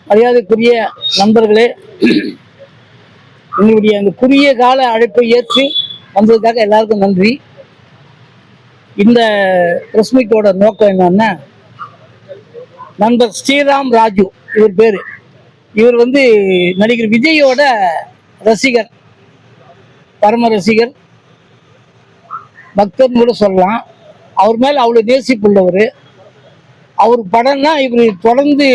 மரியாதைக்குரிய நண்பர்களே, எங்களுடைய அந்த குறுகிய கால அழைப்பை ஏற்று வந்ததுக்காக எல்லாருக்கும் நன்றி. இந்த பிரஸ் மீட்டோட நோக்கம் என்னன்னா, நண்பர் ஸ்ரீராம் ராஜு இவர் பேரு. இவர் நடிகர் விஜயோட ரசிகர், பரம ரசிகர், பக்தர்னு கூட சொல்லலாம். அவர் மேல அவ்வளவு நேசிப்புள்ளவர். அவர் படம்னா இவர் தொடர்ந்து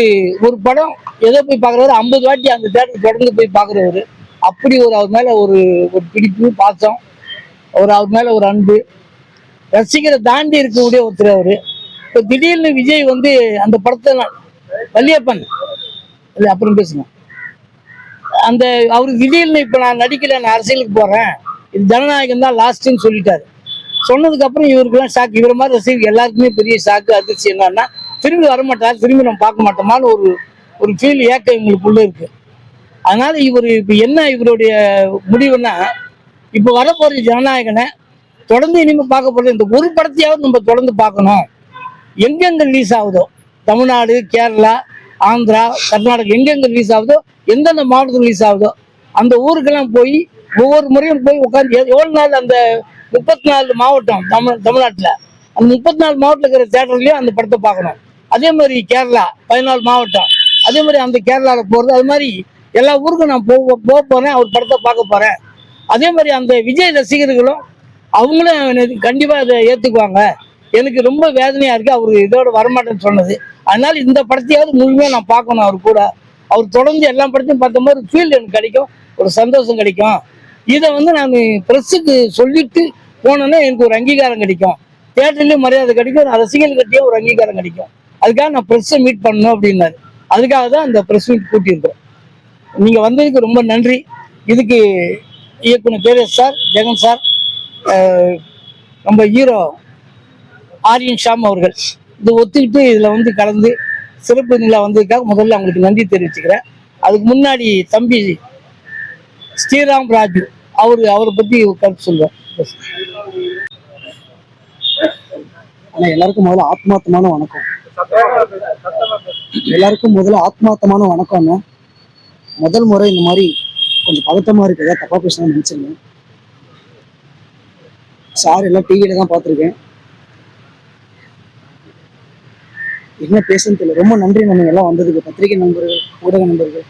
ஒரு படம் ஏதோ போய் பார்க்குறவர் 50 வாட்டி அந்த தேட்டர் தொடர்ந்து போய் பார்க்குறவர். அப்படி அவர் மேல ஒரு பிடிப்பு, பாசம், அவர் மேல ஒரு அன்பு, ரசிகரை தாண்டி இருக்கக்கூடிய ஒருத்தர் அவரு. இப்போ திடீர்னு விஜய் அந்த படத்தை வள்ளியப்பன் அப்புறம் பேசுங்க, அந்த அவரு திடீர்னு இப்ப நான் நடிக்கல, நான் அரசியலுக்கு போறேன், இது ஜனநாயகம் தான் லாஸ்ட்ன்னு சொல்லிட்டாரு. சொன்னதுக்கு அப்புறம் இவருக்குலாம் ஷாக். இவர மாதிரி ரசிகர் எல்லாருக்குமே பெரிய ஷாக்கு, அதிர்ச்சி. என்னன்னா திரும்பி வரமாட்டார், திரும்பி நம்ம பார்க்க மாட்டோமான்னு ஒரு ஃபீல், ஏக்கம் இவங்களுக்குள்ள இருக்கு. அதனால இவர் இப்ப என்ன இவருடைய முடிவுன்னா, இப்ப வரப்போற ஜனநாயகனை தொடர்ந்து இனிமே பார்க்க போறது இந்த ஒரு படத்தையாவது நம்ம தொடர்ந்து பார்க்கணும். எங்கெங்க ரிலீஸ் ஆகுதோ, தமிழ்நாடு, கேரளா, ஆந்திரா, கர்நாடகா எங்கெங்க ரிலீஸ் ஆகுதோ, எந்தெந்த மாவட்டத்தில் ரிலீஸ் ஆகுதோ அந்த ஊருக்கெல்லாம் போய் ஒவ்வொரு முறையும் போய் உட்காந்து எவ்வளவு நாள் அந்த 34 மாவட்டம் தமிழ்நாட்டில் அந்த 34 மாவட்டத்தில் இருக்கிற தேட்டர்லயும் அந்த படத்தை பார்க்கணும். அதே மாதிரி கேரளா 14 மாவட்டம், அதே மாதிரி அந்த கேரளாவில் போகிறது, அது மாதிரி எல்லா ஊருக்கும் நான் போக போறேன், அவர் படத்தை பார்க்க போறேன். அதே மாதிரி அந்த விஜய் ரசிகர்களும் அவங்களும் கண்டிப்பா அதை ஏத்துக்குவாங்க. எனக்கு ரொம்ப வேதனையா இருக்கு அவரு இதோட வரமாட்டேன்னு சொன்னது. அதனால இந்த படத்தையாவது முழுமையா நான் பார்க்கணும். அவர் கூட அவர் தொடர்ந்து எல்லா படத்தையும் பார்த்த மாதிரி ஃபீல் எனக்கு கிடைக்கும், ஒரு சந்தோஷம் கிடைக்கும். இதை நான் பிரஸுக்கு சொல்லிட்டு போனேன்னா எனக்கு ஒரு அங்கீகாரம் கிடைக்கும், தியேட்டர்லயும் மரியாதை கிடைக்கும், ரசிகர்கள்கிட்டயும் ஒரு அங்கீகாரம் கிடைக்கும். அதுக்காக நான் பிரஸ்ஸை மீட் பண்ணணும் அப்படின்னாரு. அதுக்காக தான் அந்த பிரஸ் மீட் கூட்டியிருக்கிறோம். நீங்க வந்ததுக்கு ரொம்ப நன்றி. இதுக்கு இயக்குனர் கேரஸ் சார், ஜெகன் சார், நம்ம ஹீரோ ஆரியன் ஷாம் அவர்கள் இது ஒத்துக்கிட்டு இதுல கலந்து சிறப்பு நிலை வந்ததுக்காக முதல்ல அவங்களுக்கு நன்றி தெரிவிச்சுக்கிறேன். அதுக்கு முன்னாடி தம்பி ஸ்ரீராம் ராஜு அவரை பத்தி கருத்து சொல்லுவேன். எல்லாருக்கும் முதல்ல ஆத்மார்த்தமான வணக்கம். எல்லாருக்கும் முதல்ல ஆத்மார்த்தமான வணக்கம்ங்க. முதல் முறை இந்த மாதிரி கொஞ்சம் பதட்டமா இருக்கு, ஏதாவது தப்பா பேசணும்னு நினைச்சிருங்க. சார் எல்லாம் டிவியில தான் பார்த்துருக்கேன், என்ன பேசுன்னு தெரியல. ரொம்ப நன்றி நம்ம எல்லாம் வந்ததுக்கு, பத்திரிகை நண்பர்கள், ஊடக நண்பர்கள்.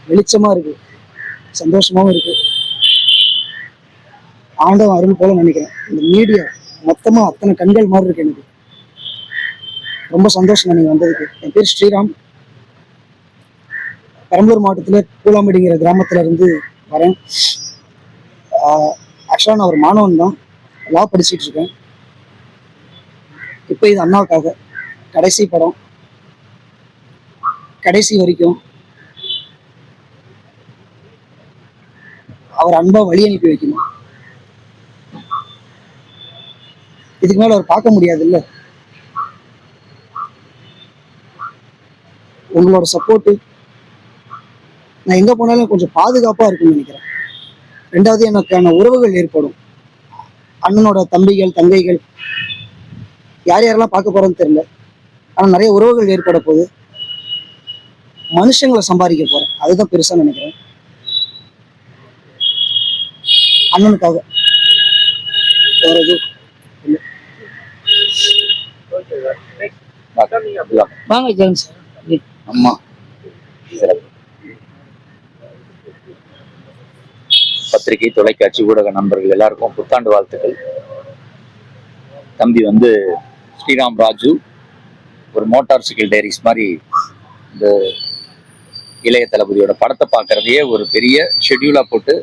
வெளிச்சமா இருக்கு, சந்தோஷமாவும் இருக்கு. ஆண்டவன் அருள் போல நினைக்கிறேன். இந்த மீடியா மொத்தமா அத்தனை கண்கள் மாதிரி இருக்கு. எனக்கு ரொம்ப சந்தோஷம் நீங்க வந்ததுக்கு. என் பேர் ஸ்ரீராம், பெரம்பலூர் மாவட்டத்துல பூலாம்படிங்கிற கிராமத்துல இருந்து வரேன். ஆக்சுவலா நான் ஒரு மாணவன் தான், லா படிச்சுட்டு இருக்கேன். இப்போ இது அண்ணாவுக்காக கடைசி படம், கடைசி வரைக்கும் அவர் அன்பா வழி அனுப்பி வைக்கணும். இதுக்கு மேல அவர் பார்க்க முடியாது இல்ல. உங்களோட சப்போர்ட்டு நான் எங்க போனாலும் கொஞ்சம் பாதுகாப்பா இருக்குன்னு நினைக்கிறேன். ரெண்டாவது எனக்கான உறவுகள் ஏற்படும். அண்ணனோட தம்பிகள், தங்கைகள், யார் யாரெல்லாம் பார்க்க போறோன்னு தெரியல, ஆனா நிறைய உறவுகள் ஏற்பட போகுது. மனுஷங்களை சம்பாதிக்க போறேன், அதுதான் பெருசா நினைக்கிறேன். அண்ணனுக்காக வேற எதுவும் வாங்க ஜெகன் சார். அம்மா பத்திரிகை, தொலைக்காட்சி, ஊடக நண்பர்கள் எல்லாருக்கும் புத்தாண்டு வாழ்த்துக்கள். தம்பி ஸ்ரீராம் ராஜு ஒரு மோட்டார் சைக்கிள் டைரிஸ் மாதிரி இந்த இளைய தளபதியோட படத்தை பார்க்கறதையே ஒரு பெரிய ஷெட்யூலா போட்டு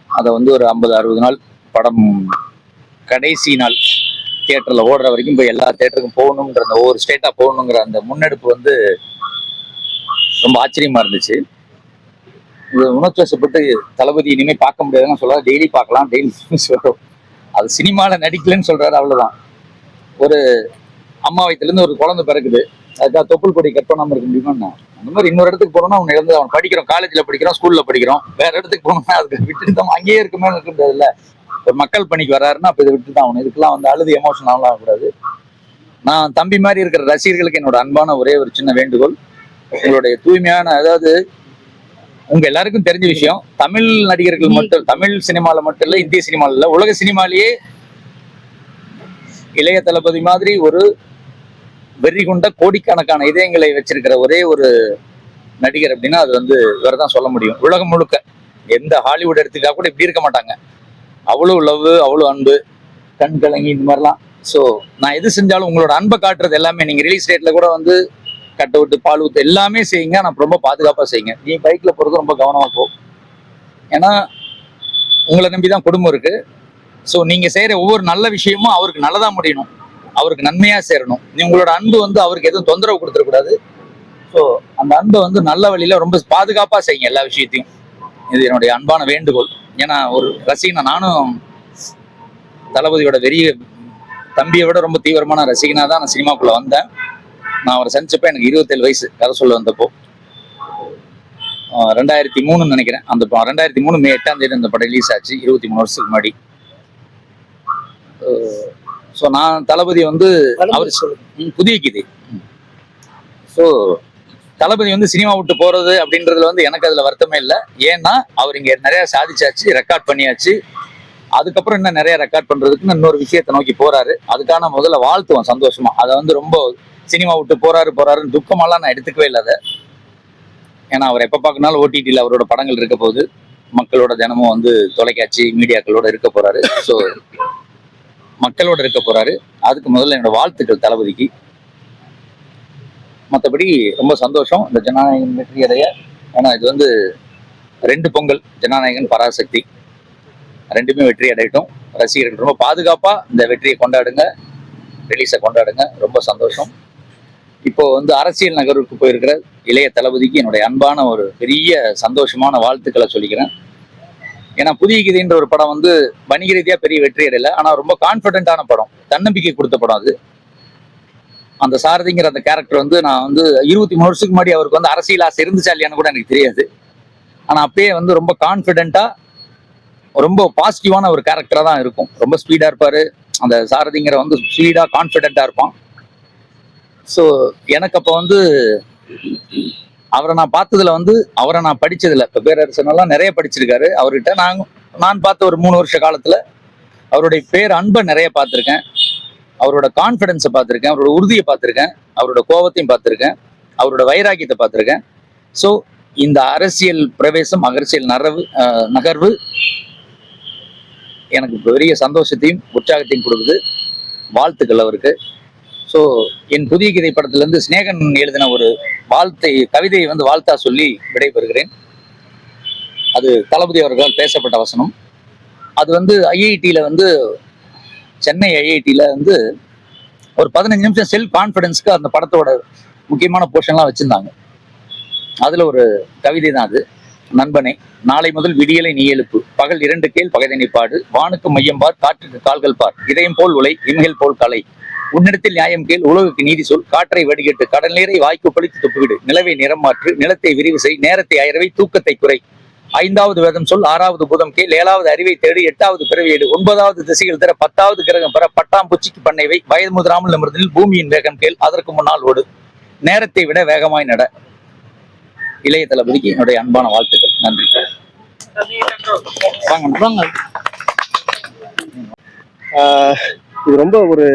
அதை ஒரு 50-60 நாள் படம் கடைசி நாள் தியேட்டர்ல ஓடுற வரைக்கும் போய் எல்லா தியேட்டருக்கும் போகணுன்ற அந்த ஒவ்வொரு ஸ்டேட்டா போகணுங்கிற அந்த முன்னெடுப்பு ரொம்ப ஆச்சரியமா இருந்துச்சு. உணர்ச்சிவசப்பட்டு தளபதி இனிமே பார்க்க முடியாதுன்னு சொல்றாரு. டெய்லி பார்க்கலாம், டெய்லி சொல்றோம். அது சினிமாவில் நடிக்கலன்னு சொல்றாரு, அவ்வளவுதான். ஒரு அம்மா வயிற்றுலேருந்து ஒரு குழந்தை பிறக்குது, அதுக்காக தொப்புள் கொடி கட் பண்ணாமல் இருக்க முடியுமா? அந்த மாதிரி இன்னொரு இடத்துக்கு போறோம்னா அவன் இழந்து, அவன் படிக்கிறோம், காலேஜ்ல படிக்கிறோம், ஸ்கூல்ல படிக்கிறோம், வேற இடத்துக்கு போனோம்னா அதுக்கு விட்டுட்டு தான் அங்கேயே இருக்குமே இருக்க முடியாது இல்ல. ஒரு மக்கள் பணிக்கு வர்றாருன்னா அப்ப இதை விட்டு தான் அவனு இதுக்கெல்லாம் அழுது எமோஷனல் ஆகக்கூடாது. நான் தம்பி மாதிரி இருக்கிற ரசிகர்களுக்கு என்னோட அன்பான ஒரே ஒரு சின்ன வேண்டுகோள், உங்களுடைய தூய்மையான, அதாவது உங்க எல்லாருக்கும் தெரிஞ்ச விஷயம், தமிழ் நடிகர்கள் மட்டும், தமிழ் சினிமால மட்டும் இல்ல, இந்திய சினிமால இல்ல, உலக சினிமாலேயே இளைய தளபதி மாதிரி ஒரு வெறி கொண்ட கோடிக்கணக்கான இதயங்களை வச்சிருக்கிற ஒரே ஒரு நடிகர் அப்படின்னா அது வந்து இவர்தான் சொல்ல முடியும். உலகம் முழுக்க எந்த ஹாலிவுட் எடுத்துக்கிட்டா கூட இப்படி இருக்க மாட்டாங்க. அவ்வளவு லவ், அவ்வளவு அன்பு, கண் கலங்கி இந்த மாதிரிலாம். ஸோ நான் எது செஞ்சாலும் உங்களோட அன்பை காட்டுறது எல்லாமே, நீங்க ரிலீஸ் டேட்ல கூட வந்து கட்டை விட்டு பால் ஊத்து எல்லாமே செய்யுங்க. நான் ரொம்ப பாதுகாப்பா செய்யுங்க. நீ பைக்ல போறது ரொம்ப கவனமா போ, ஏன்னா உங்களை நம்பிதான் குடும்பம் இருக்கு. ஸோ நீங்க செய்யற ஒவ்வொரு நல்ல விஷயமும் அவருக்கு நல்லதா முடியணும், அவருக்கு நன்மையா சேரணும். நீ உங்களோட அன்பு வந்து அவருக்கு எதுவும் தொந்தரவு கொடுத்துடக்கூடாது. ஸோ அந்த அன்பை வந்து நல்ல வழியில ரொம்ப பாதுகாப்பா செய்யுங்க எல்லா விஷயத்தையும். இது என்னுடைய அன்பான வேண்டுகோள். ஏன்னா ஒரு ரசிகனா நானும் தளபதியோட வெறிய தம்பியை விட ரொம்ப தீவிரமான ரசிகனா தான் நான் சினிமாக்குள்ள வந்தேன். நான் அவரை சந்திச்சப்ப எனக்கு 27 வயசு, கதை சொல்ல வந்தப்போ 2003 நினைக்கிறேன். அந்த 2003 மே 8ஆம் தேதி அந்த படம் ரிலீஸ் ஆச்சு, 23 வருஷத்துக்கு முன்னாடி. ஸோ நான் தளபதி வந்து அவர் புதிய கீதை. ஸோ தளபதி வந்து சினிமா விட்டு போறது அப்படின்றதுல வந்து எனக்கு அதுல வருத்தமே இல்லை. ஏன்னா அவர் இங்க நிறைய சாதிச்சாச்சு, ரெக்கார்ட் பண்ணியாச்சு. அதுக்கப்புறம் இன்னும் நிறைய ரெக்கார்ட் பண்றதுக்கு இன்னொரு விஷயத்தை நோக்கி போறாரு. அதுக்கான முதல்ல வாழ்த்துவோம் சந்தோஷமா. அதை வந்து ரொம்ப சினிமா விட்டு போறாருன்னு துக்கமெல்லாம் நான் எடுத்துக்கவே இல்லை அதை. ஏன்னா அவர் எப்ப பார்க்கனாலும் ஓடிடியில் அவரோட படங்கள் இருக்க போகுது, மக்களோட தினமும் வந்து தொலைக்காட்சி மீடியாக்களோட இருக்க போறாரு. ஸோ மக்களோட இருக்க போறாரு. அதுக்கு முதல்ல என்னோட வாழ்த்துக்கள் தளபதிக்கு. மற்றபடி ரொம்ப சந்தோஷம் இந்த ஜனநாயகன் வெற்றி அடைய. ஏன்னா இது வந்து 2 பொங்கல், ஜனநாயகன் பராசக்தி, ரெண்டுமே வெற்றி அடையட்டும். ரசிகர்கள் ரொம்ப பாதுகாப்பா இந்த வெற்றியை கொண்டாடுங்க, ரிலீஸை கொண்டாடுங்க. ரொம்ப சந்தோஷம். இப்போ வந்து அரசியல் நகர்வுக்கு போயிருக்கிற இளைய தளபதிக்கு என்னுடைய அன்பான ஒரு பெரிய சந்தோஷமான வாழ்த்துக்களை சொல்லிக்கிறேன். ஏன்னா புதிய கீதைன்ற ஒரு படம் வந்து வணிக ரீதியா பெரிய வெற்றி அடையல, ஆனா ரொம்ப கான்பிடென்டான படம், தன்னம்பிக்கை கொடுத்த படம் அது. அந்த சாரதிங்கிற அந்த கேரக்டர் வந்து நான் வந்து 23 வருஷத்துக்கு முன்னாடி அவருக்கு வந்து அரசியல் ஆசை இருந்துச்சா இல்லையான்னு கூட எனக்கு தெரியாது. ஆனா அப்பயே வந்து ரொம்ப கான்பிடென்டா, ரொம்ப பாசிட்டிவான ஒரு கேரக்டரா தான் இருக்கும். ரொம்ப ஸ்பீடா இருப்பாரு அந்த சாரதிங்கிற வந்து, ஸ்பீடா கான்பிடென்டா இருப்பான். ஸோ எனக்கு அப்போ வந்து அவரை நான் பார்த்ததுல வந்து, அவரை நான் படிச்சதுல, இப்போ பேரரசனெல்லாம் நிறைய படிச்சிருக்காரு அவர்கிட்ட. நான் பார்த்த ஒரு 3 வருஷ காலத்துல அவருடைய அன்பை நிறைய பார்த்துருக்கேன், அவரோட கான்ஃபிடென்ஸை பார்த்துருக்கேன், அவரோட உறுதியை பார்த்துருக்கேன், அவரோட கோபத்தையும் பார்த்துருக்கேன், அவரோட வைராக்கியத்தை பார்த்துருக்கேன். ஸோ இந்த அரசியல் பிரவேசம், அரசியல் நகர்வு எனக்கு பெரிய சந்தோஷத்தையும் உற்சாகத்தையும் கொடுக்குது. வாழ்த்துக்கள் அவருக்கு. ஸோ என் புதிய கீதை படத்திலிருந்து சிநேகன் எழுதின ஒரு கவிதையை வந்து வாழ்த்தா சொல்லி விடைபெறுகிறேன். அது தளபதி அவர்களால் பேசப்பட்ட வசனம். அது வந்து ஐஐடியில வந்து, சென்னை ஐஐடியில வந்து ஒரு 15 நிமிஷம் செல்ஃப் கான்ஃபிடன்ஸ்க்கு அந்த படத்தோட முக்கியமான போர்ஷன்லாம் வச்சிருந்தாங்க. அதுல ஒரு கவிதை தான் அது. நண்பனே, நாளை முதல் விடியலை நீ எழுப்பு, பகல் 2 கேள் பகைதனை பாடு, வானுக்கு மையம் பார், காற்றுக்கு கால்கள் பார், இதயம் போல் உலை, இமைகள் போல் கலை, உன்னிடத்தில் நியாயம் கேள், உலகுக்கு நீதி சொல், காற்றை வடிகட்டு, கடல் நீரை வாய்க்கு பழித்து துப்புவிடு, நிலவை நிறம் மாற்று, நிலத்தை விரிவு செய், நேரத்தை அயர்வை, தூக்கத்தை குறை, 5வது வேதம் சொல், 6வது பூதம் கேள், 7வது அறிவை தேடு, 8வது பிறவியேடு, 9வது திசைகள் தர, 10வது கிரகம் பெற, பட்டாம் பூச்சிக்கு பண்ணைவை, வயது முதிராமல் நிமிர்ந்ததில் பூமியின் வேகம் கேள், அதற்கு முன்னால் ஓடு, நேரத்தை விட வேகமாய் நட. இளைய தளபதிக்கு என்னுடைய அன்பான வாழ்த்துக்கள். நன்றி. இது ரொம்ப ஒரு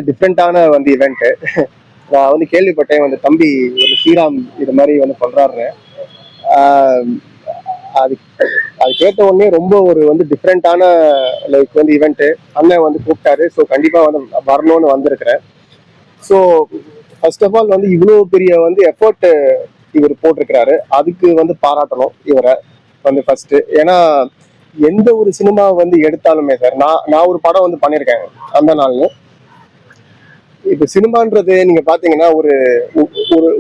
டிஃப்ரெண்டான இவெண்ட். நான் கேள்விப்பட்டேன் தம்பி ஒரு ஸ்ரீராம் இது மாதிரி சொல்றாரு. அது அது கேட்ட உடனே ரொம்ப ஒரு டிஃப்ரெண்டான ஈவெண்ட். அண்ணன் கூப்பிட்டாரு. ஸோ கண்டிப்பா வரணும்னு வந்திருக்கிறேன். ஸோ ஃபர்ஸ்ட் ஆஃப் ஆல் இவ்வளோ பெரிய எஃபர்ட் இவர் போட்டிருக்கிறாரு. அதுக்கு பாராட்டணும் இவரை ஃபர்ஸ்ட். ஏன்னா எந்த ஒரு சினிமா எடுத்தாலுமே சார், நான் ஒரு படம் பண்ணியிருக்கேன் அந்த நாள்னு. இப்போ சினிமான்றது நீங்க பாத்தீங்கன்னா ஒரு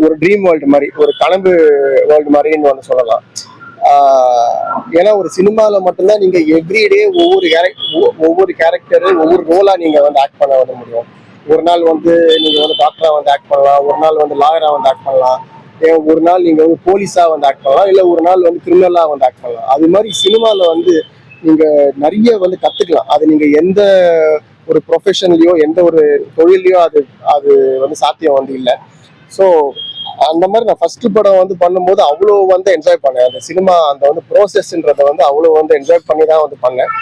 ஒரு ட்ரீம் வேர்ல்டு மாதிரி, ஒரு கனவு வேர்ல்டு மாதிரின்னு சொல்லலாம். ஏன்னா ஒரு சினிமால மட்டும்தான் நீங்க எவ்ரிடே ஒவ்வொரு கேரக்டரு ஒவ்வொரு ரோலா நீங்க ஆக்ட் பண்ண முடியும். ஒரு நாள் நீங்க டாக்டரா ஆக்ட் பண்ணலாம், ஒரு நாள் லாயரா ஆக்ட் பண்ணலாம், ஒரு நாள் நீங்க போலீஸா ஆக்ட் பண்ணலாம், இல்ல ஒரு நாள் கிரிமினலா ஆக்ட் பண்ணலாம். அது மாதிரி சினிமால நீங்க நிறைய கத்துக்கலாம். அது நீங்க எந்த ஒரு ப்ரொஃபஷன்லயோ எந்த ஒரு தொழிலையோ அது அது வந்து சாத்தியம் வந்து இல்லை. ஸோ அந்த மாதிரி நான் ஃபர்ஸ்ட் படம் வந்து பண்ணும்போது அவ்வளோ வந்து என்ஜாய் பண்ணேன். அந்த சினிமா அந்த வந்து ப்ரோசஸ்ன்றதை வந்து அவ்வளோ வந்து என்ஜாய் பண்ணி தான் வந்து பண்ணேன்.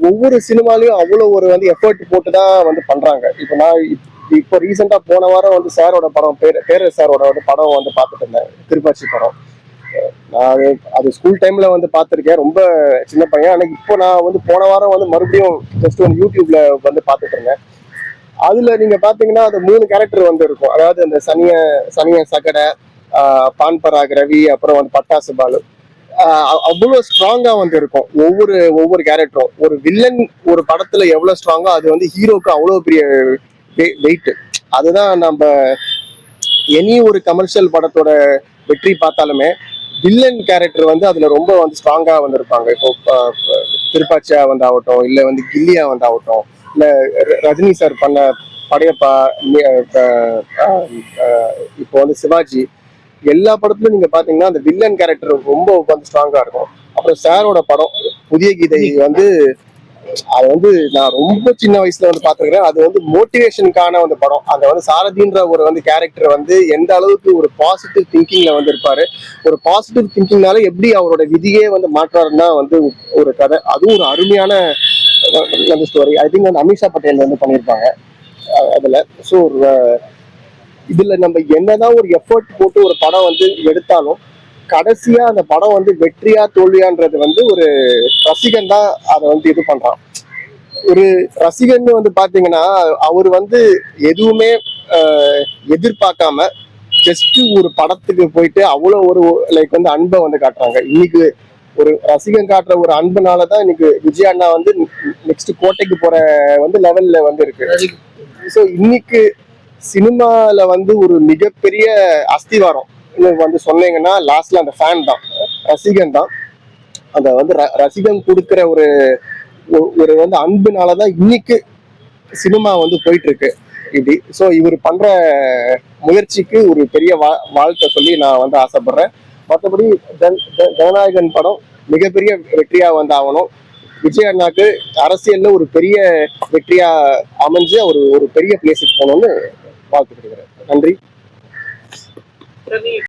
ஒவ்வொரு சினிமாலையும் அவ்வளோ ஒரு வந்து எஃபர்ட் போட்டு தான் வந்து பண்றாங்க. இப்போ நான் இப்போ ரீசெண்டா போன வாரம் வந்து சாரோட படம் பேரர் சாரோட வந்து படம் வந்து பார்த்துட்டு இருந்தேன், திருப்பாச்சி படம். நான் அது ஸ்கூல் டைம்ல வந்து பார்த்துருக்கேன், ரொம்ப சின்ன பையன். ஆனால் இப்போ நான் வந்து போன வாரம் வந்து மறுபடியும் ஜஸ்ட் வந்து யூடியூப்ல வந்து பார்த்துட்டு இருந்தேன். அதுல நீங்க பாத்தீங்கன்னா அது 3 கேரக்டர் வந்து இருக்கும். அதாவது அந்த சனிய சகடை, பான் பராக் ரவி, அப்புறம் வந்து பட்டாசு பாலு. அவ்வளவு ஸ்ட்ராங்கா வந்து இருக்கும் ஒவ்வொரு கேரக்டரும். ஒரு வில்லன் ஒரு படத்துல எவ்வளவு ஸ்ட்ராங்கோ அது வந்து ஹீரோக்கு அவ்வளவு பெரிய வெயிட். அதுதான் நம்ம எனி ஒரு கமர்ஷியல் படத்தோட வெற்றி பார்த்தாலுமே வில்லன் கேரக்டர் வந்து அதுல ரொம்ப வந்து ஸ்ட்ராங்கா வந்து இருப்பாங்க. இப்போ திருப்பாச்சியா வந்து ஆகட்டும், இல்ல வந்து கில்லியா வந்து ஆகட்டும், இல்ல ரஜினி சார் பண்ண படையப்பா, இப்போ வந்து சிவாஜி, எல்லா படத்துலயும் நீங்க பாத்தீங்கன்னா அந்த வில்லன் கேரக்டர் ரொம்ப வந்து ஸ்ட்ராங்கா இருக்கும். அப்புறம் சாரோட படம் புதிய கீதை வந்து அது வந்து நான் ரொம்ப சின்ன வயசுல வந்து பாத்துருக்கிறேன். அது வந்து மோட்டிவேஷனுக்கான வந்து படம். அந்த வந்து சாரதின்ற ஒரு வந்து கேரக்டர் வந்து எந்த அளவுக்கு ஒரு பாசிட்டிவ் திங்கிங்ல வந்து இருப்பாரு, ஒரு பாசிட்டிவ் திங்கிங்னால எப்படி அவரோட விதியே வந்து மாற்றாருன்னா வந்து ஒரு கதை. அதுவும் ஒரு அருமையான அந்த ஸ்டோரி. ஐ திங்க் வந்து அமிஷா பட்டேல் வந்து பண்ணியிருப்பாங்க அதுல. ஸோ இதுல நம்ம என்னதான் ஒரு எஃபர்ட் போட்டு ஒரு படம் வந்து எடுத்தாலும் கடைசியா அந்த படம் வந்து வெற்றியா தோல்வியான்றது வந்து ஒரு ரசிகன் தான் அதை வந்து இது பண்றான். ஒரு ரசிகன் வந்து பாத்தீங்கன்னா அவர் வந்து எதுவுமே எதிர்பார்க்காம ஜஸ்ட் ஒரு படத்துக்கு போயிட்டு அவ்வளோ ஒரு லைக் வந்து அன்பை வந்து காட்டுறாங்க. இன்னைக்கு ஒரு ரசிகன் காட்டுற ஒரு அன்புனாலதான் இன்னைக்கு விஜய் அண்ணா வந்து நெக்ஸ்ட் கோட்டைக்கு போற வந்து லெவல்ல வந்து இருக்கு. ஸோ இன்னைக்கு சினிமால வந்து ஒரு மிகப்பெரிய அஸ்திவாரம் வந்து சொன்னீங்கன்னா லாஸ்ட்ல அந்த ஃபேன் தான், ரசிகன் தான். அந்த வந்து ரசிகன் கொடுக்குற ஒரு ஒரு வந்து அன்புனாலதான் இன்னைக்கு சினிமா வந்து போயிட்டு இருக்கு இப்படி. ஸோ இவர் பண்ற முயற்சிக்கு ஒரு பெரிய வாழ்க்கை சொல்லி நான் வந்து ஆசைப்படுறேன். மற்றபடி ஜனநாயகன் படம் மிகப்பெரிய வெற்றியா வந்து ஆகணும். விஜய் அண்ணாக்கு அரசியல்ல ஒரு பெரிய வெற்றியா அமைஞ்சு ஒரு பெரிய பிளேஸுக்கு போகணும்னு வாழ்த்துக்கிறேன். நன்றி.